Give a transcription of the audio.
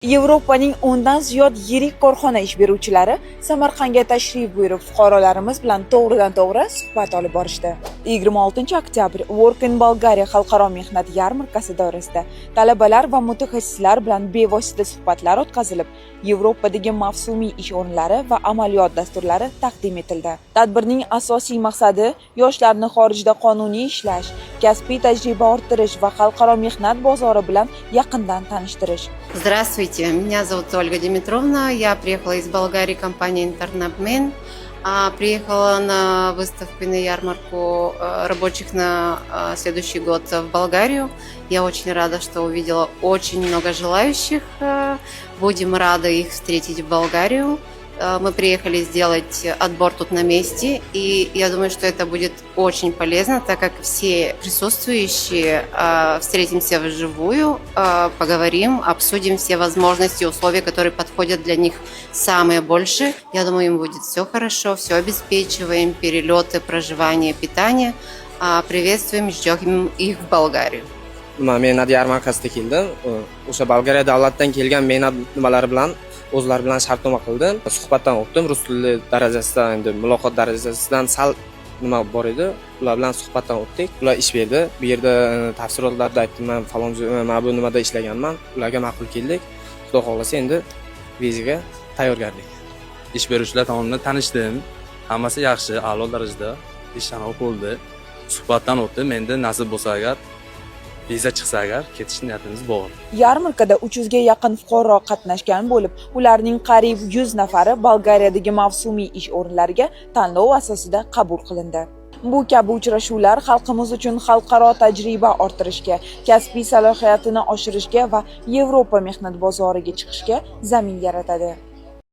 Yevropaning 10 dan ziyod yirik korxona ish beruvchilari Samarqandga tashrif buyurib, fuqarolarimiz bilan to'g'ridan-to'g'ri suhbat olib borishdi. 26 oktyabr Work in Bulgaria xalqaro mehnat yarmarkasi doirasida talabalar va mutaxassislar bilan bevosita suhbatlar o'tkazilib, Yevropadagi mavsumiy ish o'rinlari va amaliyot dasturlari taqdim etildi. Tadbirning asosiy maqsadi yoshlarni xorijda qonuniy ishlash, kasbiy tajriba orttirish va xalqaro mehnat bozori bilan yaqindan tanishtirish. Здравствуйте, меня зовут Ольга Димитровна, я приехала из Болгарии, компания Интернабмен. Приехала на выставку и на ярмарку рабочих на следующий год в Болгарию. Я очень рада, что увидела очень много желающих. Будем рады их встретить в Болгарию. Мы приехали сделать отбор тут на месте, и я думаю, что это будет очень полезно, так как все присутствующие встретимся вживую, поговорим, обсудим все возможности и условия, которые подходят для них самые большие. Я думаю, им будет все хорошо, все обеспечиваем, перелеты, проживание, питание. Приветствуем, ждем их в Болгарию. Mehnat yarmarkasida keldim. O'sha Bolgariya davlatdan kelgan mehnat nimalari bilan o'zlari bilan shartnoma qildim. Suhbatdan o'tdim. Rus tili darajasida, endi muloqot darajasidan sal nima bor edi. Ular bilan suhbatdan o'tdik. Ular ish berdi. Bu yerda tafsilotlarda aytdim, men falon mana bu nimada ishlaganman. Ularga ma'qul keldik. Xudo xolasa endi vizaga tayyorgarlik. Ish beruvchilar tomonidan tanishdim. Hammasi yaxshi, a'lo darajada ishlanib bo'ldi. Suhbatdan o'tdim. Endi nasib bo'lsa agar viza chiqsa agar ketish niyatimiz bor. Yarmarkada 300 ga yaqin fuqaro qatnashgan bo'lib, ularning qariyb 100 nafari Bolgariyadagi mavsumiy ish o'rinlariga tanlov asosida qabul qilindi. Bu kabi uchrashuvlar xalqimiz uchun xalqaro tajriba orttirishga, kasbiy salohiyatini oshirishga va Yevropa mehnat bozoriga chiqishga zamin yaratadi.